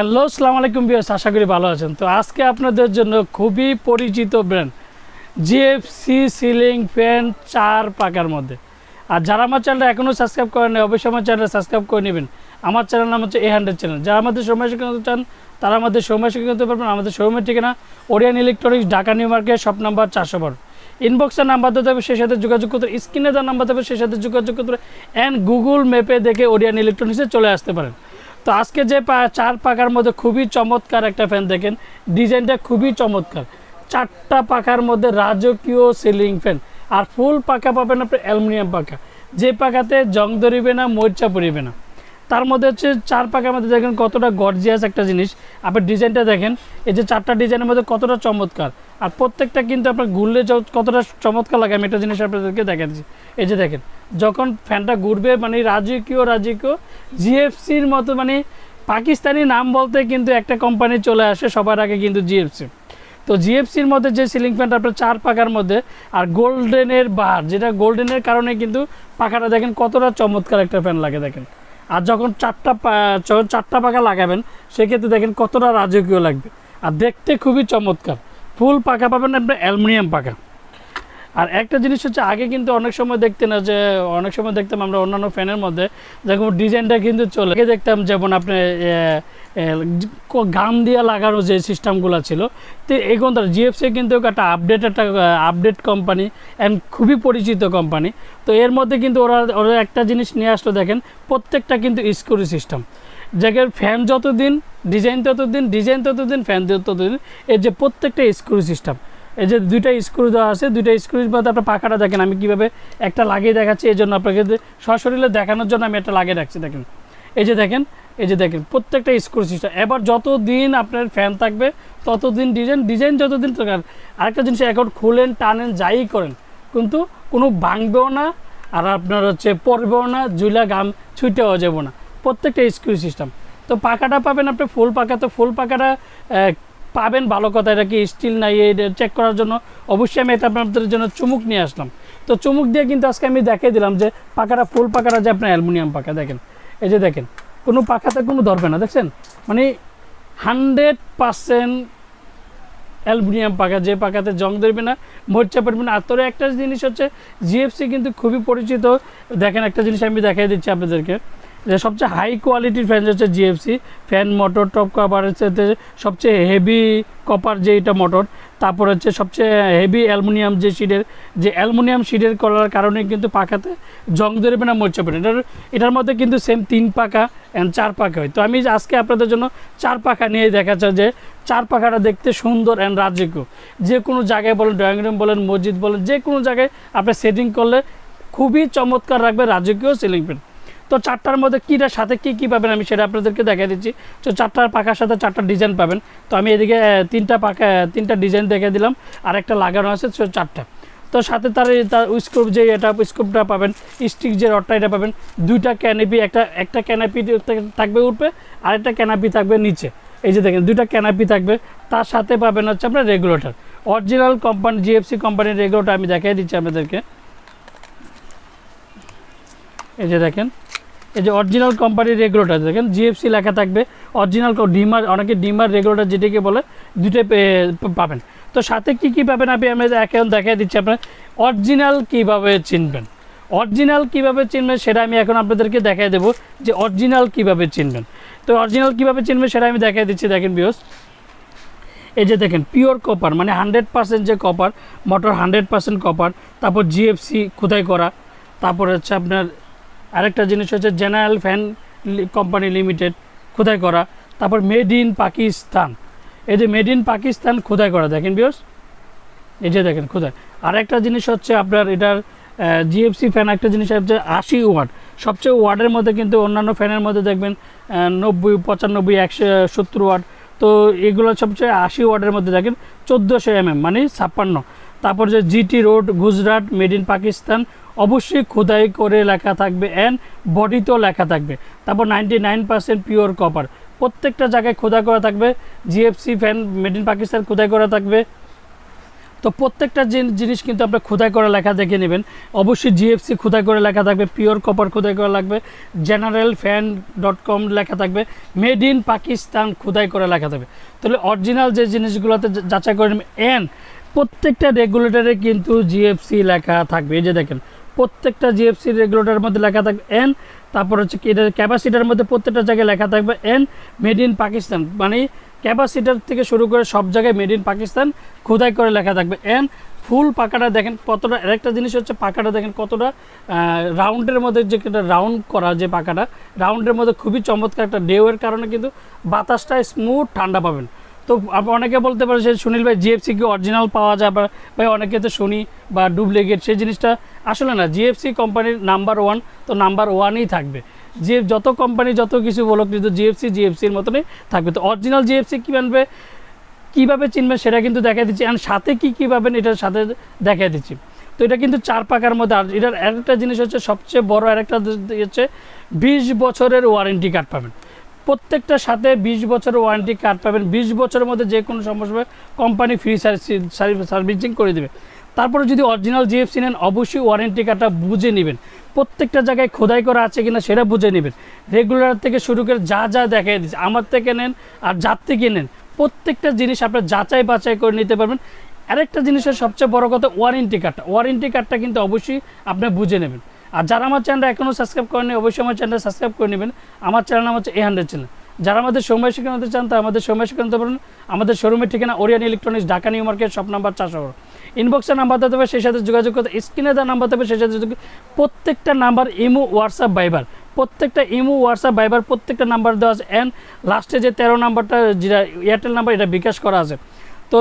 Hello আসসালামু আলাইকুম viewers, আশা করি ভালো আছেন। তো আজকে আপনাদের জন্য খুবই পরিচিত ব্র্যান্ড জিএফসি সিলিং ফ্যান 4 পাকার মধ্যে। আর যারা আমার চ্যানেলটা এখনও সাবস্ক্রাইব করেন নাই অবশ্যই আমার চ্যানেলটা সাবস্ক্রাইব করে নেবেন। আমার চ্যানেল নাম হচ্ছে A100 চ্যানেল। যারা আমাদের শোরুমে কিনতে চান তারা আমাদের শোরুমে কিনতে পারবেন। আমাদের শোরুমের ঠিকানা Orient Electronics, Dhaka New Market, shop number 412। ইনবক্সের নাম্বার দিতে হবে, সেই সাথে যোগাযোগ করতে, স্ক্রিনে দেওয়ার নাম্বার দেবে সেই সাথে যোগাযোগ করতে অ্যান্ড গুগল ম্যাপে দেখে ওরিয়েন্ট ইলেকট্রনিক্সে চলে আসতে পারেন। তো আজকে যে 4 পাকার মধ্যে খুবই চমৎকার একটা ফ্যান দেখেন, ডিজাইনটা খুবই চমৎকার। 4টা পাকার মধ্যে রাজকীয় সিলিং ফ্যান, আর ফুল পাকা পাবেন আপনি অ্যালুমিনিয়াম পাকা, যে পাকাতে জং ধরিবে না, মরিচা পড়িবে না। তার মধ্যে হচ্ছে 4 পাকার মধ্যে দেখেন কতটা গর্জিয়াস একটা জিনিস। আপনি ডিজাইনটা দেখেন, এই যে 4টা ডিজাইনের মধ্যে কতটা চমৎকার, আর প্রত্যেকটা কিন্তু আপনার ঘুরলে কতটা চমৎকার লাগে। আমি একটা জিনিস আপনাদেরকে দেখাচ্ছি, এই যে দেখেন যখন ফ্যানটা ঘুরবে মানে রাজকীয় জিএফসির মতো, মানে পাকিস্তানি নাম বলতে কিন্তু একটা কোম্পানি চলে আসে সবার আগে কিন্তু জিএফসি। তো জিএফসির মধ্যে যে সিলিং ফ্যানটা আপনার 4 পাকার মধ্যে, আর গোল্ডেনের বার, যেটা গোল্ডেনের কারণে কিন্তু পাখাটা দেখেন কতটা চমৎকার একটা ফ্যান লাগে দেখেন। আর যখন 4টা পাকা লাগাবেন সেক্ষেত্রে দেখেন কতটা রাজকীয় লাগবে, আর দেখতে খুবই চমৎকার। ফুল পাকা পাবেন আপনার অ্যালুমিনিয়াম পাকা। আর একটা জিনিস হচ্ছে, আগে কিন্তু অনেক সময় দেখতাম আমরা অন্যান্য ফ্যানের মধ্যে যেমন ডিজাইনটা কিন্তু চলে আগে দেখতাম, যেমন আপনি গাম দিয়ে লাগানো যে সিস্টেমগুলো ছিল। তো এখন তার জিএফসি কিন্তু একটা আপডেট কোম্পানি অ্যান্ড খুবই পরিচিত কোম্পানি। তো এর মধ্যে কিন্তু ওরা একটা জিনিস নিয়ে আসলো দেখেন, প্রত্যেকটা কিন্তু স্ক্রু সিস্টেম। যেখানে ফ্যান যতদিন ডিজাইন ততদিন ফ্যান ততদিন, এর যে প্রত্যেকটা স্ক্রু সিস্টেম। এই যে 2টা স্ক্রু দেওয়া আছে, 2টা স্ক্রুর মধ্যে আপনার পাখাটা দেখেন আমি কীভাবে একটা লাগিয়ে দেখাচ্ছি। এই জন্য আপনাকে সশরীরে দেখানোর জন্য আমি একটা লাগিয়ে রাখছি দেখেন। এই যে দেখেন প্রত্যেকটা স্ক্রু সিস্টেম। এবার যতদিন আপনার ফ্যান থাকবে ততদিন ডিজাইন যতদিন থাকার। আরেকটা জিনিস, এখন খুলেন টানেন যাই করেন কিন্তু কোনো ভাঙবেও না, আর আপনার হচ্ছে পড়বেও না, জুলা গাম ছুটেও যাব না, প্রত্যেকটা স্ক্রু সিস্টেম। তো পাখাটা পাবেন আপনি ফুল পাকা। তো ফুল পাকাটা পাবেন ভালো কথা, এটা কি স্টিল নাই এই চেক করার জন্য অবশ্যই আমি এটা আপনাদের জন্য চুমুক নিয়ে আসলাম। তো চুমুক দিয়ে কিন্তু আজকে আমি দেখিয়ে দিলাম যে পাখাটা ফুল পাখাটা যে আপনার অ্যালুমিনিয়াম পাকা দেখেন। এই যে দেখেন কোনো পাখাতে কোনো ধরবে না, দেখছেন মানে 100% অ্যালুমিনিয়াম পাকা, যে পাকাতে জং ধরবে না, মরিচা পড়বে না। আর তোর একটা জিনিস হচ্ছে জিএফসি কিন্তু খুবই পরিচিত। দেখেন একটা জিনিস আমি দেখিয়ে দিচ্ছি আপনাদেরকে, যে সবচেয়ে হাই কোয়ালিটির ফ্যান হচ্ছে জিএফসি ফ্যান মোটর। টপ কভারের সাথে সবচেয়ে হেভি কপার যে এটা মোটর, তারপর হচ্ছে সবচেয়ে হেভি অ্যালুমিনিয়াম অ্যালুমিনিয়াম শিটের করার কারণে কিন্তু পাখাতে জং ধরবে না, মরিচা পড়বে না। এটার মধ্যে কিন্তু সেম 3 পাকা অ্যান্ড 4 পাকা হয়। তো আমি আজকে আপনাদের জন্য 4 পাকা নিয়ে দেখাচ্ছি যে 4 পাখাটা দেখতে সুন্দর অ্যান্ড রাজকীয়। যে কোনো জায়গায় বলেন, ড্রয়িং রুম বলেন, মসজিদ বলেন, যে কোনো জায়গায় আপনি সেটিং করলে খুবই চমৎকার রাখবে রাজকীয় সিলিং ফ্যান। তো 4টার মধ্যে কীটার সাথে কী পাবেন আমি সেটা আপনাদেরকে দেখিয়ে দিচ্ছি। তো 4টার পাখার সাথে 4টা ডিজাইন পাবেন। তো আমি এদিকে 3টা ডিজাইন দেখিয়ে দিলাম, আর একটা লাগানো আছে 4টা। তো সাথে তার স্ক্রুপ যে স্ক্রুপটা পাবেন, স্টিক যে রডটা এটা পাবেন। 2টা ক্যানাপি, একটা ক্যানাপি থাকবে উপরে, আর একটা ক্যানাপি থাকবে নিচে। এই যে দেখেন 2টা ক্যানাপি থাকবে। তার সাথে পাবেন হচ্ছে আপনার রেগুলেটর, অরিজিনাল কোম্পানি জিএফসি কোম্পানির রেগুলেটর আমি দেখিয়ে দিচ্ছি আপনাদেরকে। এই যে দেখেন, এই যে অরিজিনাল কোম্পানির রেগুলেটর দেখেন, জিএফসি লেখা থাকবে, অরিজিনাল ডিমার, অনেকে ডিমার রেগুলেটর যেটাকে বলে, 2টাই পাবেন। তো সাথে কী পাবেন আমি এখন দেখিয়ে দিচ্ছি। আপনার অরিজিনাল কীভাবে চিনবেন সেটা আমি এখন আপনাদেরকে দেখিয়ে দেবো, যে অরিজিনাল কীভাবে চিনবেন। তো অরিজিনাল কীভাবে চিনবেন সেটা আমি দেখিয়ে দিচ্ছি। দেখেন ভিউয়ার্স, এই যে দেখেন পিওর কপার, মানে 100% যে কপার মোটর, 100% কপার। তারপর জিএফসি খোদাই করা। তারপর হচ্ছে আপনার আরেকটা জিনিস হচ্ছে জেনারেল ফ্যান কোম্পানি লিমিটেড খোদাই করা। তারপর মেড ইন পাকিস্তান, এই যে মেড ইন পাকিস্তান খোদাই করা দেখেন ভিউয়ার্স, এই যে দেখেন খোদাই। আরেকটা জিনিস হচ্ছে আপনার এটার জিএফসি ফ্যান একটা জিনিস হচ্ছে 80 ওয়াট, সবচেয়ে ওয়াটের মধ্যে কিন্তু অন্যান্য ফ্যানের মধ্যে দেখবেন 90, 95, 170 ওয়াট। তো এগুলো সবচেয়ে 80 ওয়াটের মধ্যে দেখেন 1400 mm মানে 56। তারপর যে GT road Gujarat made in Pakistan অবশ্যই খোদাই করে লেখা থাকবে, অ্যান্ড বডিতেও লেখা থাকবে। তারপর 99% পিওর কপার, প্রত্যেকটা জায়গায় খোদাই করা থাকবে। GFC fan made in Pakistan খোদাই করা থাকবে। তো প্রত্যেকটা জিনিস কিন্তু আপনার খোদাই করে লেখা দেখে নেবেন। অবশ্যই জিএফসি খোদাই করে লেখা থাকবে, পিওর কপার খোদাই করে লাগবে, generalfan.com লেখা থাকবে, মেড ইন পাকিস্তান খোদাই করে লেখা থাকবে। তাহলে অরিজিনাল যে জিনিসগুলোতে যাচাই করে নেবেন। এন্ড প্রত্যেকটা রেগুলেটরে কিন্তু জিএফসি লেখা থাকবে। এই যে দেখেন প্রত্যেকটা জিএফসি রেগুলেটরের মধ্যে লেখা থাকবে এন, তারপর হচ্ছে কি এটা ক্যাপাসিটার মধ্যে প্রত্যেকটা জায়গায় লেখা থাকবে এন মেড ইন পাকিস্তান, মানে ক্যাপাসিটার থেকে শুরু করে সব জায়গায় মেড ইন পাকিস্তান খোদাই করে লেখা থাকবে এন। ফুল পাকাটা দেখেন কতটা, আরেকটা জিনিস হচ্ছে পাকাটা দেখেন কতটা রাউন্ডের মধ্যে, যে রাউন্ড করা যে পাকাটা রাউন্ডের মধ্যে খুবই চমৎকার একটা ঢেউয়ের কারণে কিন্তু বাতাসটা স্মুথ ঠান্ডা পাবেন। তো অনেকে বলতে পারে যে সুনীল ভাই জিএফসি কি অরিজিনাল পাওয়া যায়, বা ভাই অনেকে তো শুনি বা ডুপ্লিকেট, সেই জিনিসটা আসলে না। জিএফসি কোম্পানির নাম্বার 1, তো নাম্বার 1ই থাকবে। যে যত কোম্পানি যত কিছু বলো কিন্তু জিএফসির মতনই থাকবে। তো অরিজিনাল জিএফসি কীভাবে চিনবেন সেটা কিন্তু দেখাই দিচ্ছি, আর সাথে কী পাবেন এটার সাথে দেখাই দিচ্ছি। তো এটা কিন্তু 4 পাকার মধ্যে। আর এটার আরেকটা জিনিস হচ্ছে সবচেয়ে বড় আরেকটা হচ্ছে 20 বছরের ওয়ারেন্টি কার্ড পাবেন। প্রত্যেকটার সাথে 20 বছরের ওয়ারেন্টি কার্ড পাবেন। 20 বছরের মধ্যে যে কোনো সমস্যা কোম্পানি ফ্রি সার্ভিসিং করে দেবে। তারপরে যদি অরিজিনাল জিএফসি নেন অবশ্যই ওয়ারেন্টি কার্ডটা বুঝে নেবেন, প্রত্যেকটা জায়গায় খোদাই করা আছে কিনা সেটা বুঝে নেবেন। রেগুলার থেকে শুরু করে যা দেখাই দিচ্ছে, আমার থেকে নেন আর যার থেকে নেন, প্রত্যেকটা জিনিস আপনার যাচাই বাছাই করে নিতে পারবেন। আরেকটা জিনিসের সবচেয়ে বড় কথা ওয়ারেন্টি কার্ডটা কিন্তু অবশ্যই আপনি বুঝে নেবেন। আর যারা আমার চ্যানেলটা এখনও সাবস্ক্রাইব করেনি অবশ্যই আমার চ্যানেলটা সাবস্ক্রাইব করে নেবেন। আমার চ্যানেল নাম হচ্ছে A100 চ্যানেল। যারা আমাদের সময় শিখে নিতে চান তারা আমাদের সময় শিখে নিতে পারেন। আমাদের শোরুমের ঠিকানা Orient Electronics, Dhaka New Market, shop number 400। ইনবক্সের নাম্বার দিতে হবে, সেই সাথে যোগাযোগ করতে স্ক্রিনে দেওয়া নাম্বার দেবে, সেই সাথে প্রত্যেকটা নাম্বার ইমো, হোয়াটসঅ্যাপ, ভাইবার, প্রত্যেকটা ইমো, হোয়াটসঅ্যাপ, ভাইবার প্রত্যেকটা নাম্বার দেওয়া আছে। অ্যান্ড লাস্টে যে 13 নাম্বারটা যেটা এয়ারটেল নাম্বার, এটা বিকাশ করা আছে। তো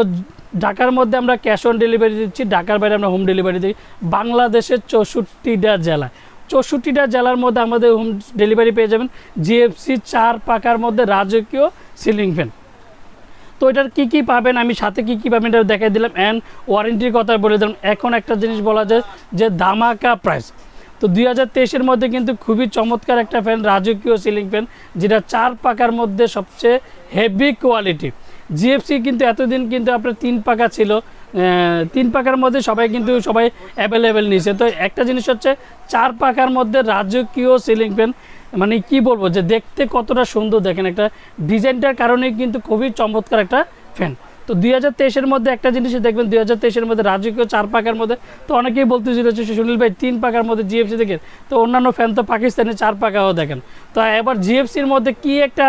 ঢাকার মধ্যে আমরা ক্যাশ অন ডেলিভারি দিচ্ছি, ঢাকার বাইরে আমরা হোম ডেলিভারি দিই। বাংলাদেশের 64টা জেলায়, 64টা জেলার মধ্যে আমাদের হোম ডেলিভারি পেয়ে যাবেন। জিএফসি 4 পাকার মধ্যে রাজকীয় সিলিং ফ্যান। তো এটার কী পাবেন, আমি সাথে কী পাবেন এটা দেখাই দিলাম। অ্যান্ড ওয়ারেন্টির কথা বলে দিলাম। এখন একটা জিনিস বলা যায় যে ধামাকা প্রাইস। তো 2023-এর মধ্যে কিন্তু খুবই চমৎকার একটা ফ্যান, রাজকীয় সিলিং ফ্যান, যেটা 4 পাকার মধ্যে সবচেয়ে হেভি কোয়ালিটি। জিএফসি কিন্তু এতদিন কিন্তু আপনার 3 পাকা ছিল, 3 পাকার মধ্যে সবাই অ্যাভেলেবেল নিয়েছে। তো একটা জিনিস হচ্ছে 4 পাকার মধ্যে রাজকীয় সিলিং ফ্যান, মানে কি বলবো যে দেখতে কতটা সুন্দর, দেখেন একটা ডিজাইনটার কারণে কিন্তু খুবই চমৎকার একটা ফ্যান। তো 2023-এর মধ্যে একটা জিনিস দেখবেন, 2023-এর মধ্যে রাজকীয় 4 পাকার মধ্যে। তো অনেকেই বলতেছিল যে সুনীল ভাই 3 পাকার মধ্যে জিএফসি দেখেন, তো অন্যান্য ফ্যান তো পাকিস্তানি 4 পাকাও দেখেন। তো এবার জিএফসির মধ্যে কি একটা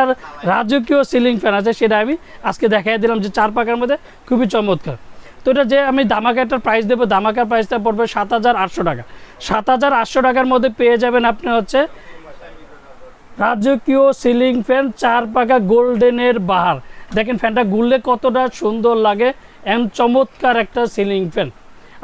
রাজকীয় সিলিং ফ্যান আছে সেটা আমি আজকে দেখাই দিলাম, যে 4 পাকার মধ্যে খুবই চমৎকার। তো এটা যে আমি ধামাকাটার প্রাইস দেবো, ধামাকার প্রাইসটা পড়বে 7,800 টাকা। 7,800 টাকার মধ্যে পেয়ে যাবেন আপনি হচ্ছে রাজকীয় সিলিং ফ্যান 4 পাকা গোল্ডেনের বাহার। দেখেন ফ্যানটা ঘুরলে কতটা সুন্দর লাগে, এমন চমৎকার একটা সিলিং ফ্যান।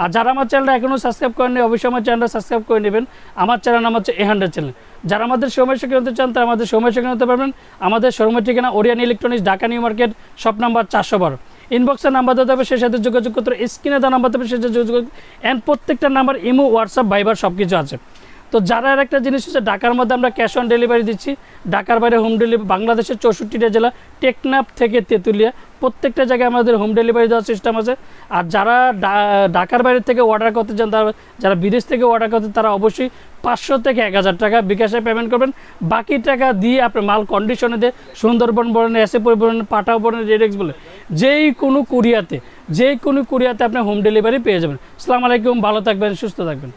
আর যারা আমার চ্যানেলটা এখনও সাবস্ক্রাইব করেননি অবশ্যই আমার চ্যানেলটা সাবস্ক্রাইব করে নেবেন। আমার চ্যানেল নাম হচ্ছে A100 চ্যানেল। যারা আমাদের সময় শিখে নিতে চান তারা আমাদের সময় শিখে নিতে পারবেন। আমাদের শোরুমের ঠিকানা Orient Electronics, Dhaka New Market, shop number 412। ইনবক্সের নাম্বার দিতে হবে, সেই সাথে যোগাযোগ করতে হবে, স্ক্রিনে দেওয়া নাম্বার দেবে, সেই সাথে যোগাযোগ। অ্যান্ড প্রত্যেকটা নাম্বার ইমো, হোয়াটসঅ্যাপ, ভাইবার সব কিছু আছে। তো যারা একটা জিনিস হচ্ছে ঢাকার মধ্যে আমরা ক্যাশ অন ডেলিভারি দিচ্ছি, ঢাকার বাইরে হোম ডেলিভারি। বাংলাদেশের 64টা জেলা, টেকনাফ থেকে তেঁতুলিয়া প্রত্যেকটা জায়গায় আমাদের হোম ডেলিভারি দেওয়ার সিস্টেম আছে। আর যারা ঢাকার বাইরে থেকে অর্ডার করতে চান, যারা বিদেশ থেকে অর্ডার করতে, তারা অবশ্যই 500 থেকে 1000 টাকা বিকাশে পেমেন্ট করবেন। বাকি টাকা দিয়ে আপনার মাল কন্ডিশনে দিয়ে সুন্দরবন বলেন, এসে পরিবহন, পাঠাও বলেন, রেডেক্স বলে যে কোনো কুরিয়াতে আপনি হোম ডেলিভারি পেয়ে যাবেন। আসসালামু আলাইকুম, ভালো থাকবেন, সুস্থ থাকবেন।